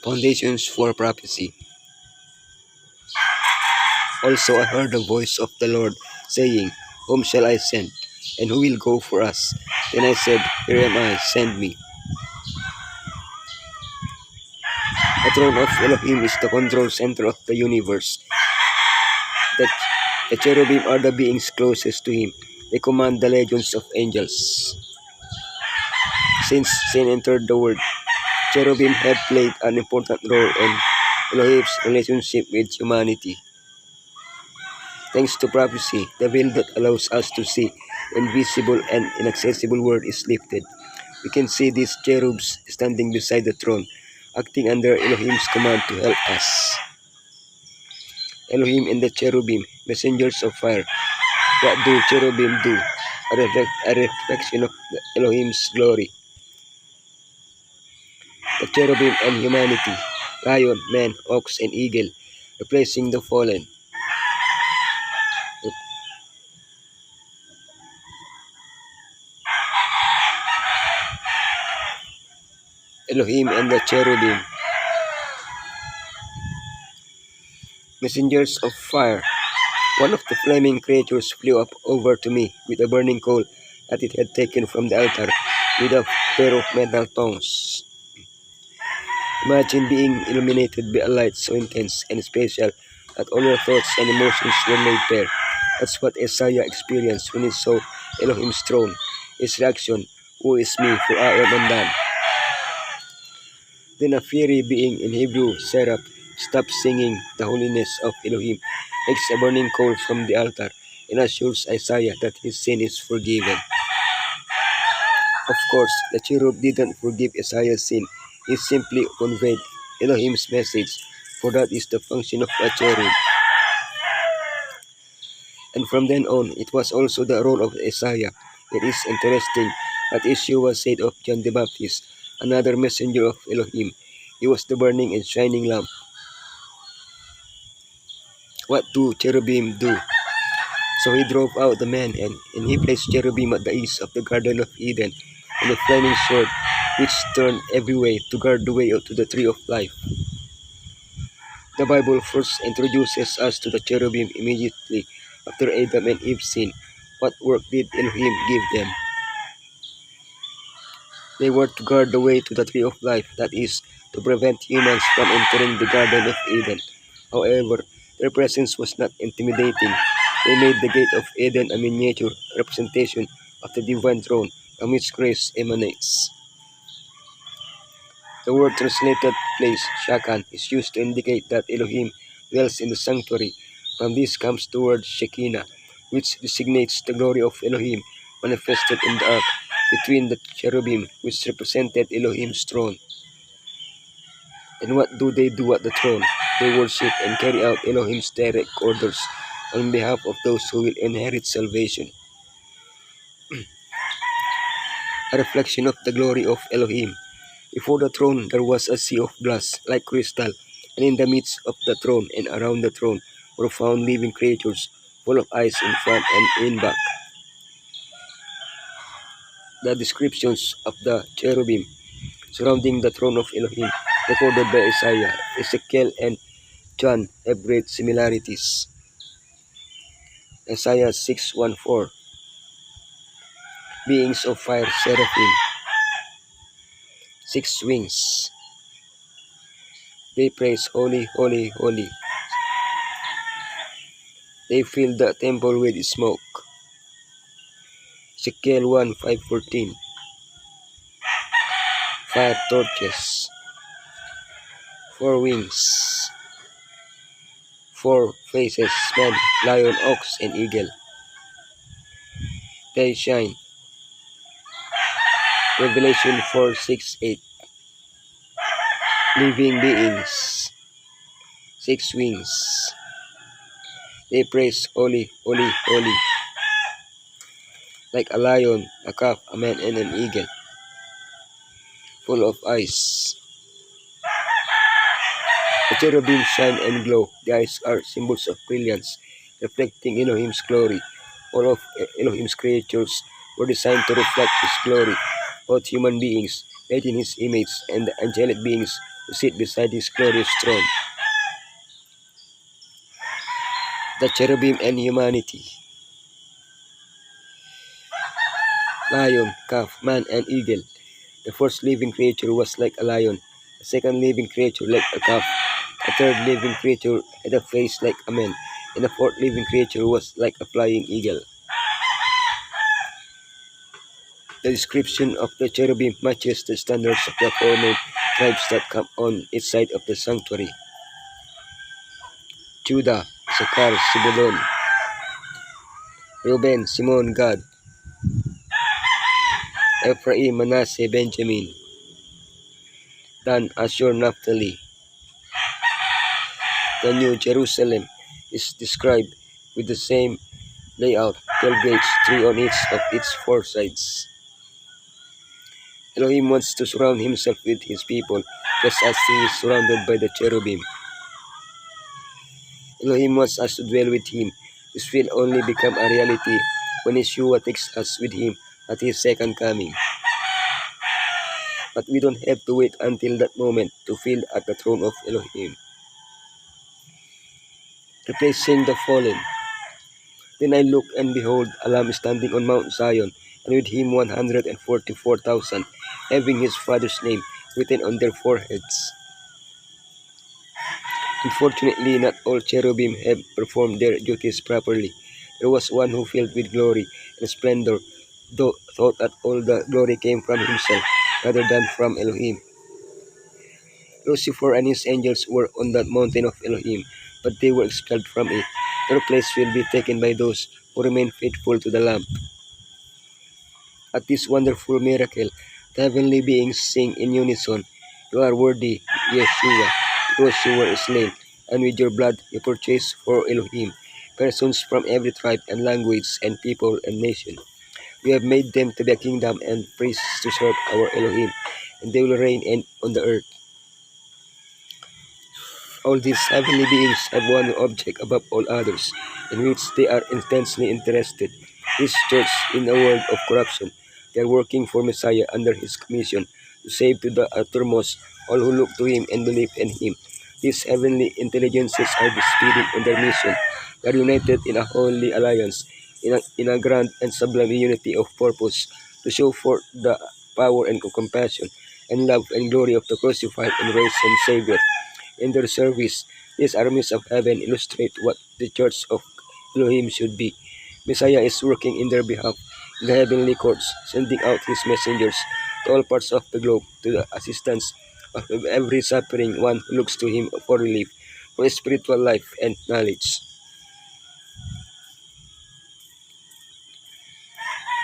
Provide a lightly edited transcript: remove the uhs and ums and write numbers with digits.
Foundations for prophecy. Also I heard the voice of the Lord saying, Whom shall I send? And who will go for us? Then I said, Here am I, send me. The throne of Elohim is the control center of the universe. The cherubim are the beings closest to him. They command the legions of angels. Since sin entered the world, cherubim have played an important role in Elohim's relationship with humanity. Thanks to prophecy, the veil that allows us to see the invisible and inaccessible world is lifted. We can see these cherubs standing beside the throne, acting under Elohim's command to help us. Elohim and the cherubim, messengers of fire. What do cherubim do? A reflection of Elohim's glory. The cherubim and humanity, lion, man, ox, and eagle, replacing the fallen. Elohim and the cherubim, messengers of fire. One of the flaming creatures flew up over to me with a burning coal that it had taken from the altar with a pair of metal tongues. Imagine being illuminated by a light so intense and special that all your thoughts and emotions were laid bare. That's what Isaiah experienced when he saw Elohim's throne. His reaction, Who is me, for I am undone. Then a fiery being in Hebrew, seraph, stops singing the holiness of Elohim, takes a burning coal from the altar, and assures Isaiah that his sin is forgiven. Of course, the cherub didn't forgive Isaiah's sin. He simply conveyed Elohim's message, for that is the function of a cherub. And from then on, it was also the role of Isaiah. It is interesting that Yeshua said of John the Baptist, another messenger of Elohim. He was the burning and shining lamp. What do cherubim do? So he drove out the man, and he placed cherubim at the east of the Garden of Eden, and a flaming sword, which turned every way to guard the way to the tree of life. The Bible first introduces us to the cherubim immediately after Adam and Eve sinned. What work did Elohim give them? They were to guard the way to the tree of life, that is, to prevent humans from entering the Garden of Eden. However, their presence was not intimidating. They made the gate of Eden a miniature representation of the divine throne from which grace emanates. The word translated place, Shakan, is used to indicate that Elohim dwells in the sanctuary. From this comes the word Shekinah, which designates the glory of Elohim manifested in the ark between the cherubim, which represented Elohim's throne. And what do they do at the throne? They worship and carry out Elohim's direct orders on behalf of those who will inherit salvation. A reflection of the glory of Elohim. Before the throne there was a sea of glass like crystal, and in the midst of the throne and around the throne were found living creatures full of eyes in front and in back. The descriptions of the cherubim surrounding the throne of Elohim recorded by Isaiah, Ezekiel, and John have great similarities. Isaiah 6:14. Beings of fire, seraphim, 6 wings. They praise, Holy, holy, holy. They fill the temple with smoke. Ezekiel 1:5-14. Fire torches. 4 wings. 4 faces, man, lion, ox, and eagle. They shine. Revelation 4:6-8. Living beings. 6 wings. They praise, Holy, holy, holy. Like a lion, a calf, a man, and an eagle. Full of eyes. The cherubim shine and glow. The eyes are symbols of brilliance, reflecting Elohim's glory. All of Elohim's creatures were designed to reflect His glory. Both human beings, made in His image, and the angelic beings to sit beside his glorious throne. The cherubim and humanity. Lion, calf, man, and eagle. The first living creature was like a lion, the second living creature like a calf, the third living creature had a face like a man, and the fourth living creature was like a flying eagle. The description of the cherubim matches the standards of the four main tribes that come on each side of the sanctuary: Judah, Issachar, Zebulun, Reuben, Simon, Gad, Ephraim, Manasseh, Benjamin, Dan, Asher, Naphtali. The New Jerusalem is described with the same layout, 12 gates, 3 on each of its 4 sides. Elohim wants to surround himself with his people, just as he is surrounded by the cherubim. Elohim wants us to dwell with him. This will only become a reality when Yeshua takes us with him at his second coming. But we don't have to wait until that moment to feel at the throne of Elohim. Replacing the fallen. Then I looked, and behold, a Lamb standing on Mount Zion, and with him 144,000, having his Father's name written on their foreheads. Unfortunately, not all cherubim have performed their duties properly. There was one who filled with glory and splendor, though thought that all the glory came from himself rather than from Elohim. Lucifer and his angels were on that mountain of Elohim, but they were expelled from it. Their place will be taken by those who remain faithful to the Lamb. At this wonderful miracle, the heavenly beings sing in unison, "You are worthy, Yeshua, because you were slain, and with your blood you purchased for Elohim persons from every tribe and language and people and nation. You have made them to be a kingdom and priests to serve our Elohim, and they will reign on the earth." All these heavenly beings have one object above all others, in which they are intensely interested. This church in a world of corruption. They are working for Messiah under his commission to save to the uttermost all who look to him and believe in him. These heavenly intelligences are speeding on their mission. They are united in a holy alliance, in a grand and sublime unity of purpose, to show forth the power and compassion and love and glory of the crucified and risen Savior. In their service, these armies of heaven illustrate what the church of Elohim should be. Messiah is working in their behalf in the heavenly courts, sending out his messengers to all parts of the globe to the assistance of every suffering one who looks to him for relief, for spiritual life and knowledge.